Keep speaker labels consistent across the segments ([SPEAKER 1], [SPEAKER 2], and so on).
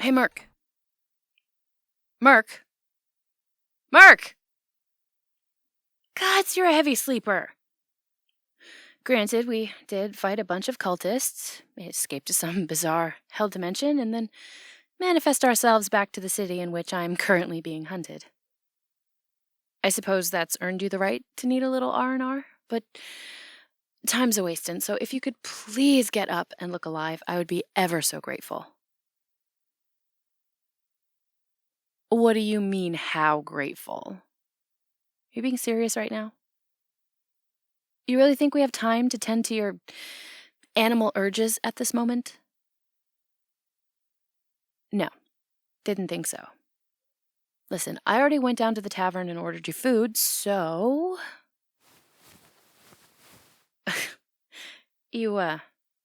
[SPEAKER 1] Hey, Merc. Merc? Merc! Gods, you're a heavy sleeper. Granted, we did fight a bunch of cultists, escaped to some bizarre hell dimension, and then manifest ourselves back to the city in which I'm currently being hunted. I suppose that's earned you the right to need a little R&R, but time's a-wastin', so if you could please get up and look alive, I would be ever so grateful. What do you mean, how grateful? Are you being serious right now? You really think we have time to tend to your animal urges at this moment? No, didn't think so. Listen, I already went down to the tavern and ordered you food, so... You,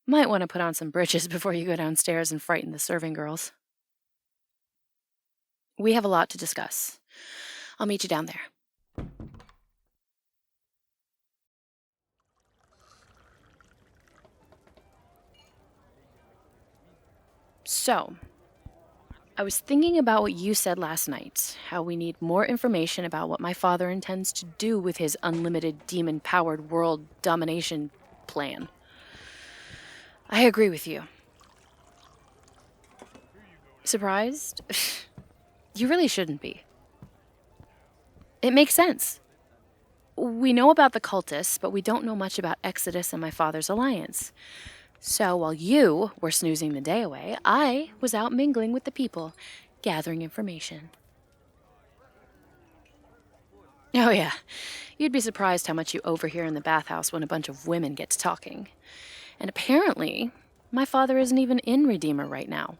[SPEAKER 1] might want to put on some britches before you go downstairs and frighten the serving girls. We have a lot to discuss. I'll meet you down there. So, I was thinking about what you said last night, how we need more information about what my father intends to do with his unlimited demon-powered world domination plan. I agree with you. Surprised? You really shouldn't be. It makes sense. We know about the cultists, but we don't know much about Exodus and my father's alliance. So while you were snoozing the day away, I was out mingling with the people, gathering information. Oh yeah, you'd be surprised how much you overhear in the bathhouse when a bunch of women get to talking. And apparently, my father isn't even in Redeemer right now.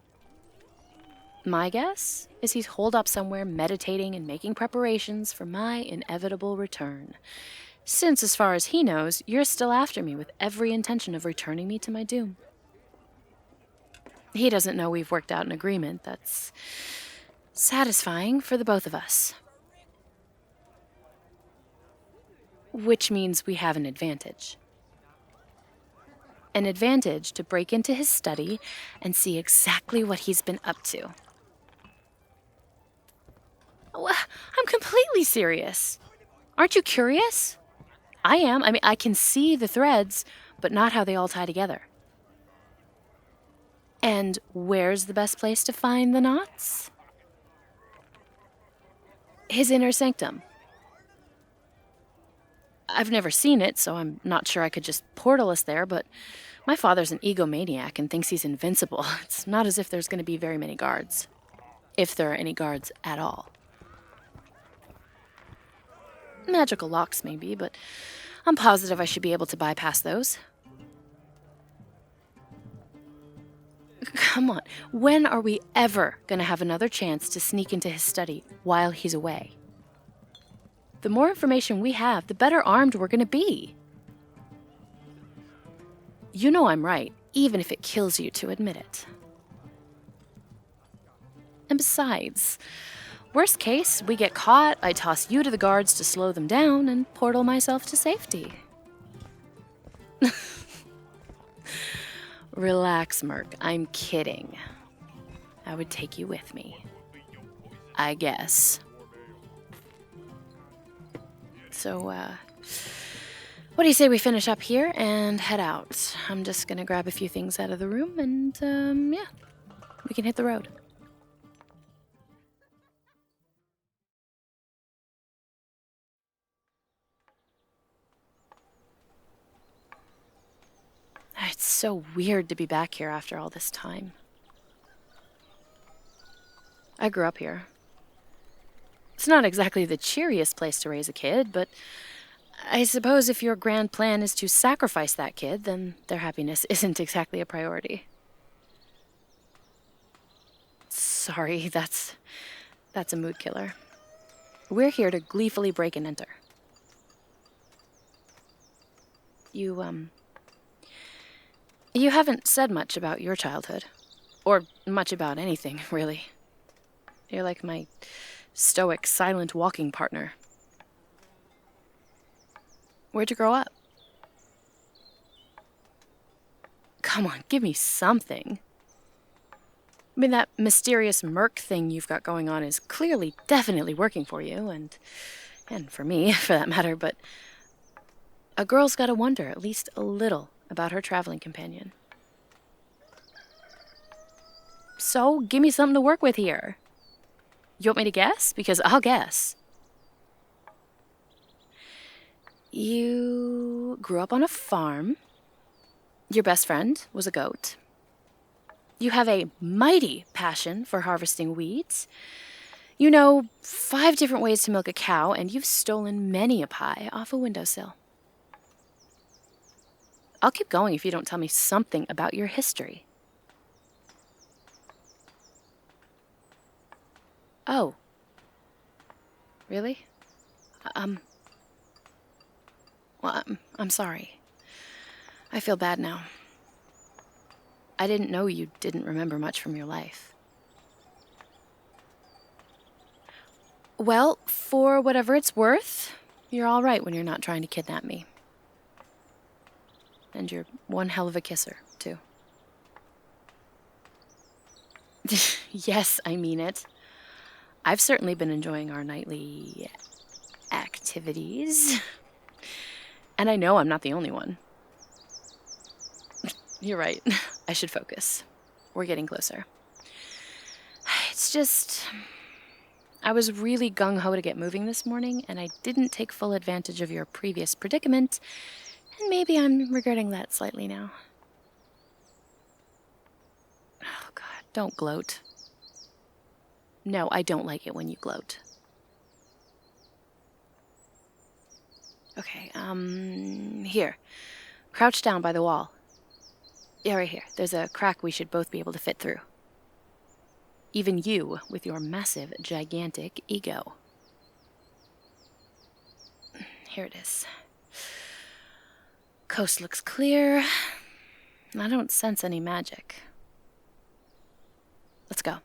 [SPEAKER 1] My guess is he's holed up somewhere meditating and making preparations for my inevitable return. Since, as far as he knows, you're still after me with every intention of returning me to my doom. He doesn't know we've worked out an agreement that's satisfying for the both of us. Which means we have an advantage. An advantage to break into his study and see exactly what he's been up to. I'm completely serious. Aren't you curious? I am. I mean, I can see the threads, but not how they all tie together. And where's the best place to find the knots? His inner sanctum. I've never seen it, so I'm not sure I could just portal us there, but my father's an egomaniac and thinks he's invincible. It's not as if there's going to be very many guards. If there are any guards at all. Magical locks, maybe, but I'm positive I should be able to bypass those. Come on, when are we ever going to have another chance to sneak into his study while he's away? The more information we have, the better armed we're going to be. You know I'm right, even if it kills you to admit it. And besides, worst case, we get caught, I toss you to the guards to slow them down, and portal myself to safety. Relax, Merc. I'm kidding. I would take you with me. I guess. So, what do you say we finish up here and head out? I'm just gonna grab a few things out of the room and, yeah, we can hit the road. It's so weird to be back here after all this time. I grew up here. It's not exactly the cheeriest place to raise a kid, but I suppose if your grand plan is to sacrifice that kid, then their happiness isn't exactly a priority. Sorry, that's a mood killer. We're here to gleefully break and enter. You haven't said much about your childhood. Or much about anything, really. You're like my stoic, silent walking partner. Where'd you grow up? Come on, give me something. I mean, that mysterious merc thing you've got going on is clearly, definitely working for you, and for me, for that matter, but a girl's gotta wonder at least a little about her traveling companion. So, give me something to work with here. You want me to guess? Because I'll guess. You grew up on a farm. Your best friend was a goat. You have a mighty passion for harvesting weeds. You know 5 different ways to milk a cow, and you've stolen many a pie off a windowsill. I'll keep going if you don't tell me something about your history. Oh. Really? Well, I'm sorry. I feel bad now. I didn't know you didn't remember much from your life. Well, for whatever it's worth, you're all right when you're not trying to kidnap me. And you're one hell of a kisser, too. Yes, I mean it. I've certainly been enjoying our nightly activities. And I know I'm not the only one. You're right. I should focus. We're getting closer. It's just... I was really gung-ho to get moving this morning, and I didn't take full advantage of your previous predicament, and maybe I'm regretting that slightly now. Oh, God, don't gloat. No, I don't like it when you gloat. Okay, here. Crouch down by the wall. Yeah, right here. There's a crack we should both be able to fit through. Even you, with your massive, gigantic ego. Here it is. Coast looks clear. I don't sense any magic. Let's go.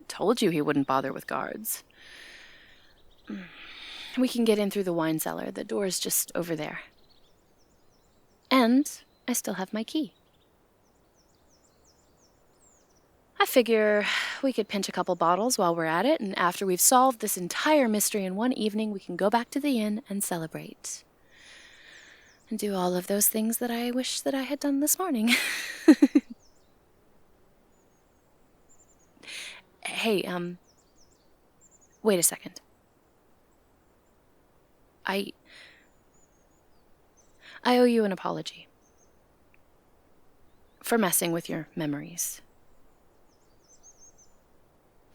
[SPEAKER 1] Told you he wouldn't bother with guards. We can get in through the wine cellar. The door's just over there. And I still have my key. I figure we could pinch a couple bottles while we're at it, and after we've solved this entire mystery in one evening, we can go back to the inn and celebrate. And do all of those things that I wish that I had done this morning. Hey, wait a second. I owe you an apology. For messing with your memories.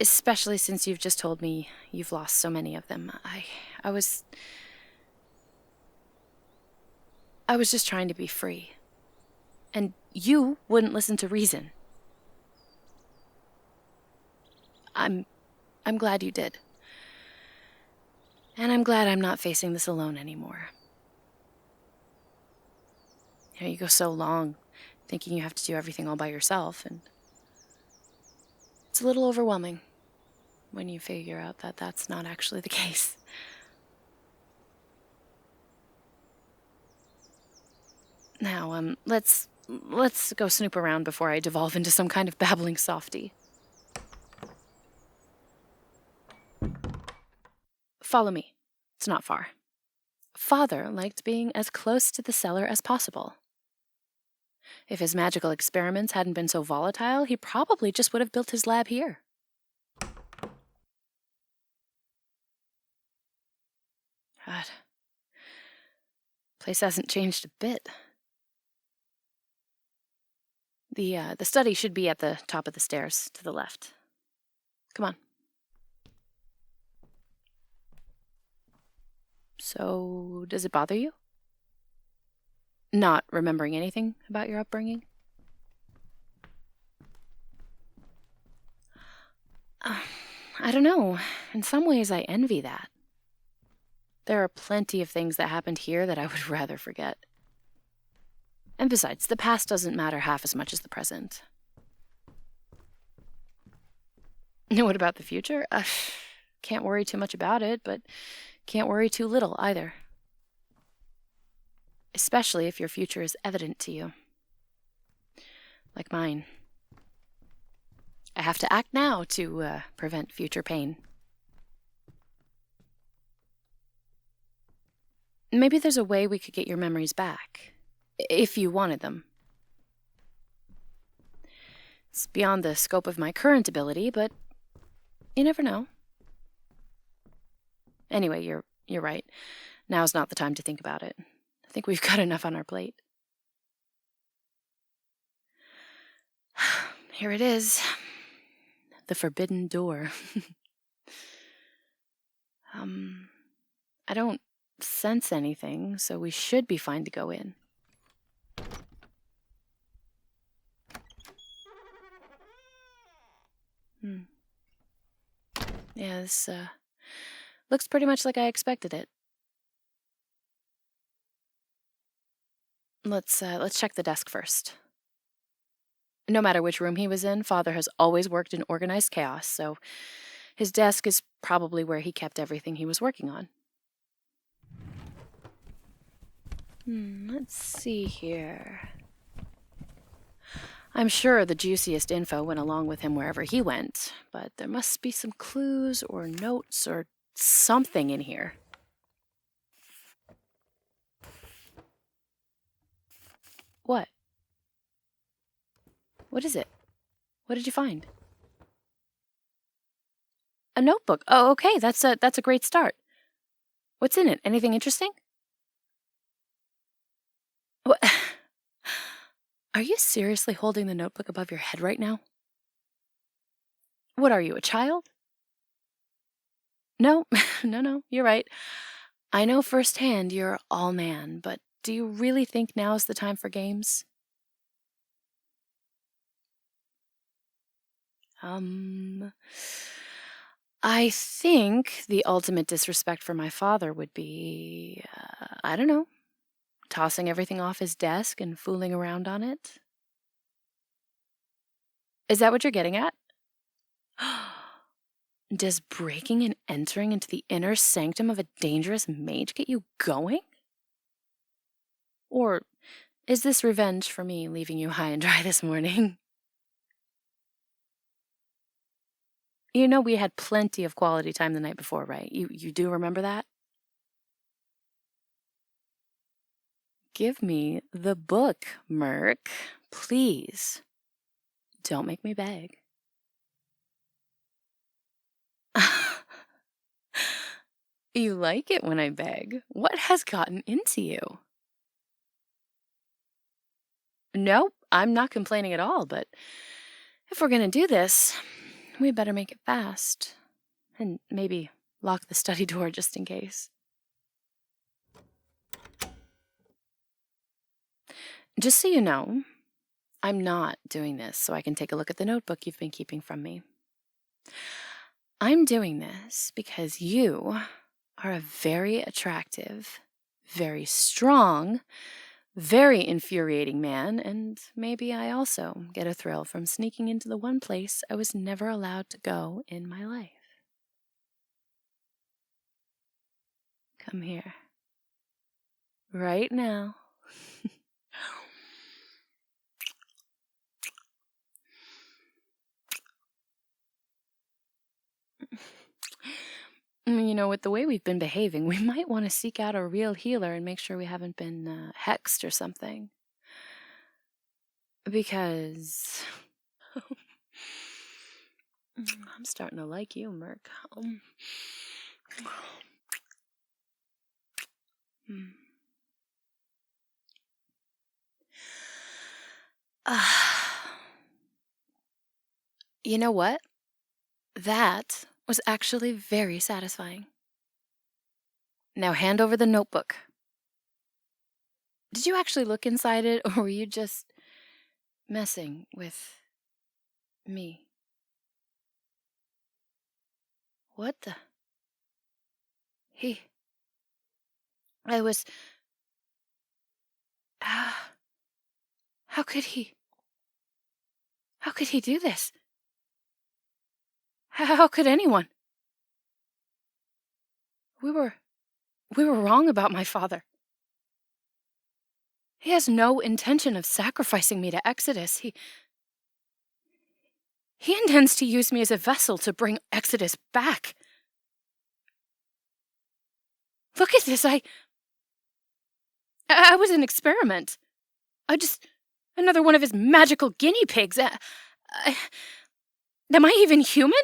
[SPEAKER 1] Especially since you've just told me you've lost so many of them. I was just trying to be free. And you wouldn't listen to reason. I'm glad you did. And I'm glad I'm not facing this alone anymore. You know, you go so long thinking you have to do everything all by yourself, and it's a little overwhelming when you figure out that that's not actually the case. Now, let's go snoop around before I devolve into some kind of babbling softy. Follow me. It's not far. Father liked being as close to the cellar as possible. If his magical experiments hadn't been so volatile, he probably just would have built his lab here. God. Place hasn't changed a bit. The study should be at the top of the stairs to the left. Come on. So, does it bother you? Not remembering anything about your upbringing? I don't know. In some ways, I envy that. There are plenty of things that happened here that I would rather forget. And besides, the past doesn't matter half as much as the present. What about the future? Can't worry too much about it, but can't worry too little either. especially if your future is evident to you. Like mine. I have to act now to prevent future pain. Maybe there's a way we could get your memories back, if you wanted them. It's beyond the scope of my current ability, but you never know. Anyway, you're right. Now's not the time to think about it. I think we've got enough on our plate. Here it is. The forbidden door. I don't sense anything, so we should be fine to go in. Yeah, this looks pretty much like I expected it. Let's check the desk first. No matter which room he was in, Father has always worked in organized chaos, so his desk is probably where he kept everything he was working on. Let's see here. I'm sure the juiciest info went along with him wherever he went, but there must be some clues or notes or something in here. What? What is it? What did you find? A notebook. Oh, okay, that's a great start. What's in it? Anything interesting? What? Are you seriously holding the notebook above your head right now? What are you, a child? No, no, you're right. I know firsthand you're all man, but do you really think now is the time for games? I think the ultimate disrespect for my father would be, I don't know, tossing everything off his desk and fooling around on it. Is that what you're getting at? Does breaking and entering into the inner sanctum of a dangerous mage get you going? Or is this revenge for me leaving you high and dry this morning? You know we had plenty of quality time the night before, right? You do remember that? Give me the book, Merc. Please. Don't make me beg. You like it when I beg. What has gotten into you? Nope, I'm not complaining at all, but if we're gonna do this, we better make it fast. And maybe lock the study door just in case. Just so you know, I'm not doing this so I can take a look at the notebook you've been keeping from me. I'm doing this because you are a very attractive, very strong, very infuriating man, and maybe I also get a thrill from sneaking into the one place I was never allowed to go in my life. Come here. Right now. You know, with the way we've been behaving, we might want to seek out a real healer and make sure we haven't been hexed or something. Because I'm starting to like you, Merc. You know what? That was actually very satisfying. Now hand over the notebook. Did you actually look inside it, or were you just messing with me? What the? I was... How could he? How could he do this? How could anyone? We were wrong about my father. He has no intention of sacrificing me to Exodus. He intends to use me as a vessel to bring Exodus back. Look at this, I was an experiment. Another one of his magical guinea pigs. Am I even human?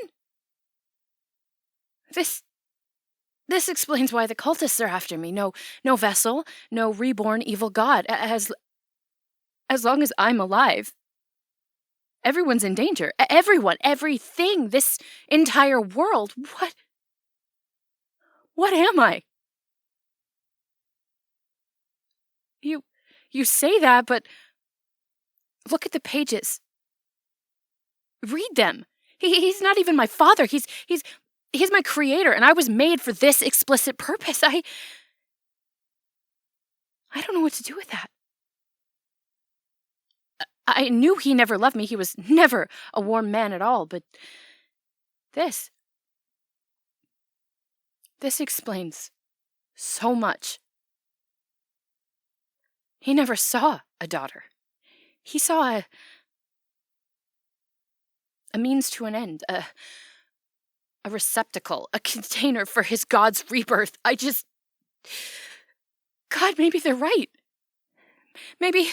[SPEAKER 1] This explains why the cultists are after me. No vessel, no reborn evil god. As long as I'm alive, everyone's in danger. Everyone, everything, this entire world. What am I? You say that, but look at the pages. Read them. He's not even my father. He's my creator, and I was made for this explicit purpose. I don't know what to do with that. I knew he never loved me. He was never a warm man at all, but this explains so much. He never saw a daughter. He saw a means to an end, a receptacle, a container for his god's rebirth. God, maybe they're right. Maybe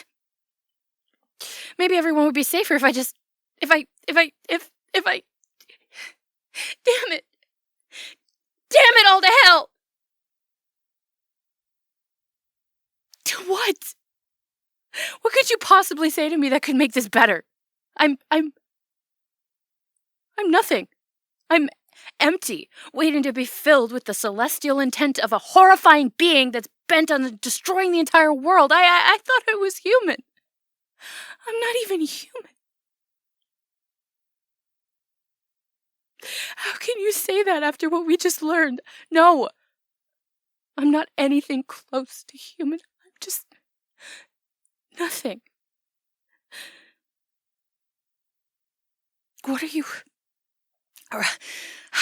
[SPEAKER 1] everyone would be safer if I damn it all to hell. What? What could you possibly say to me that could make this better? I'm nothing. I'm empty, waiting to be filled with the celestial intent of a horrifying being that's bent on destroying the entire world. I thought I was human. I'm not even human. How can you say that after what we just learned? No. I'm not anything close to human. I'm just nothing. What are you...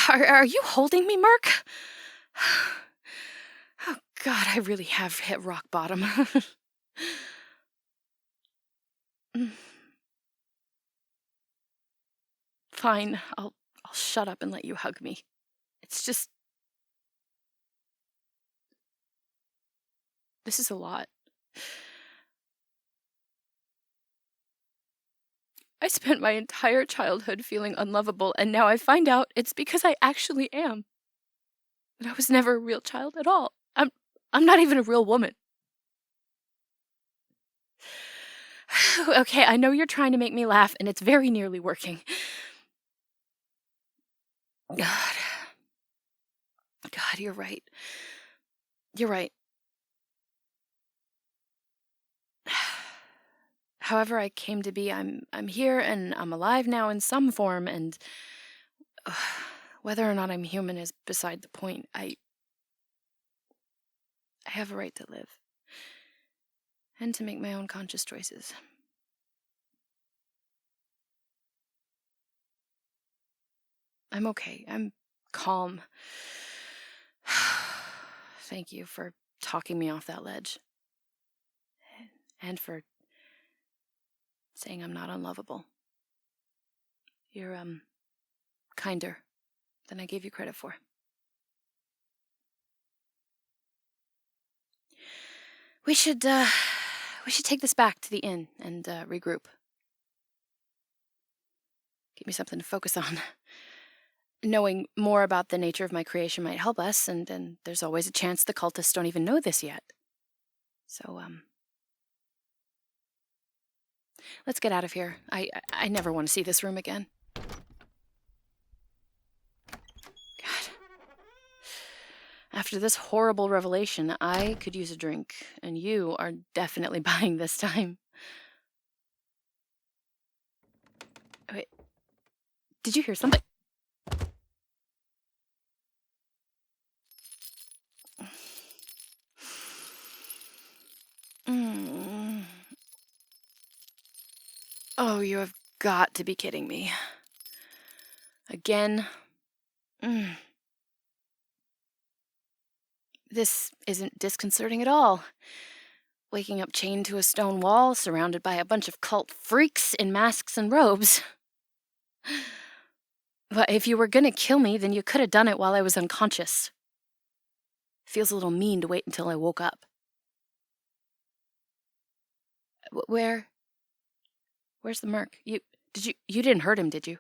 [SPEAKER 1] Are you holding me, Mark? Oh, God, I really have hit rock bottom. Fine, I'll shut up and let you hug me. It's just... This is a lot. I spent my entire childhood feeling unlovable, and now I find out it's because I actually am. But I was never a real child at all. I'm not even a real woman. Okay, I know you're trying to make me laugh, and it's very nearly working. God, you're right. You're right. However I came to be, I'm here and I'm alive now in some form, and whether or not I'm human is beside the point. I have a right to live and to make my own conscious choices. I'm okay. I'm calm. Thank you for talking me off that ledge. And for saying I'm not unlovable. You're, kinder than I gave you credit for. We should take this back to the inn and regroup. Give me something to focus on. Knowing more about the nature of my creation might help us, and there's always a chance the cultists don't even know this yet. So, let's get out of here. I never want to see this room again. God. After this horrible revelation, I could use a drink, and you are definitely buying this time. Wait. Did you hear something? Oh, you have got to be kidding me. Again? This isn't disconcerting at all. waking up chained to a stone wall, surrounded by a bunch of cult freaks in masks and robes. But if you were gonna kill me, then you could have done it while I was unconscious. Feels a little mean to wait until I woke up. Where's the merc? You didn't hurt him, did you?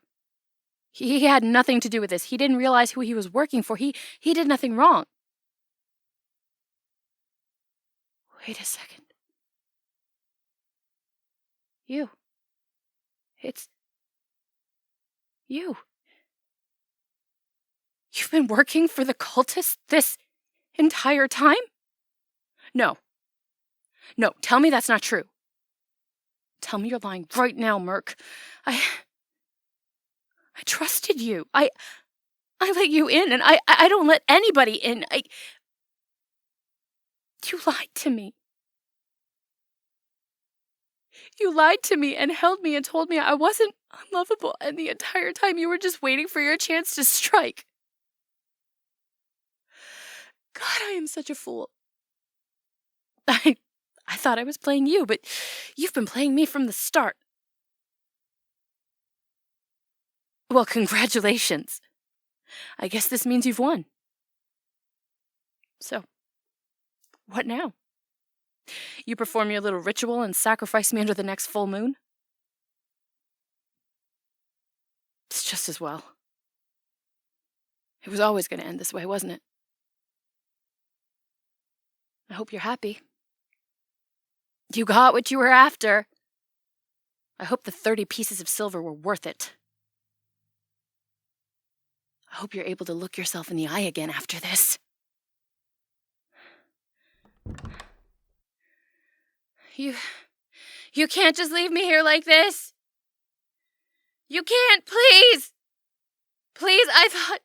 [SPEAKER 1] He had nothing to do with this. He didn't realize who he was working for. He did nothing wrong. Wait a second. It's you. You've been working for the cultists this entire time? No, tell me that's not true. Tell me you're lying right now, Merc. I trusted you. I let you in, and I don't let anybody in. You lied to me. You lied to me and held me and told me I wasn't unlovable, and the entire time you were just waiting for your chance to strike. God, I am such a fool. I thought I was playing you, but you've been playing me from the start. Well, congratulations. I guess this means you've won. So, what now? You perform your little ritual and sacrifice me under the next full moon? It's just as well. It was always going to end this way, wasn't it? I hope you're happy. You got what you were after. I hope the 30 pieces of silver were worth it. I hope you're able to look yourself in the eye again after this. You can't just leave me here like this. You can't, please. Please, I thought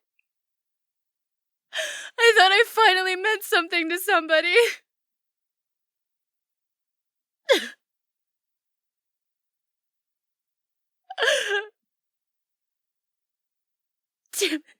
[SPEAKER 1] I finally meant something to somebody. Damn it.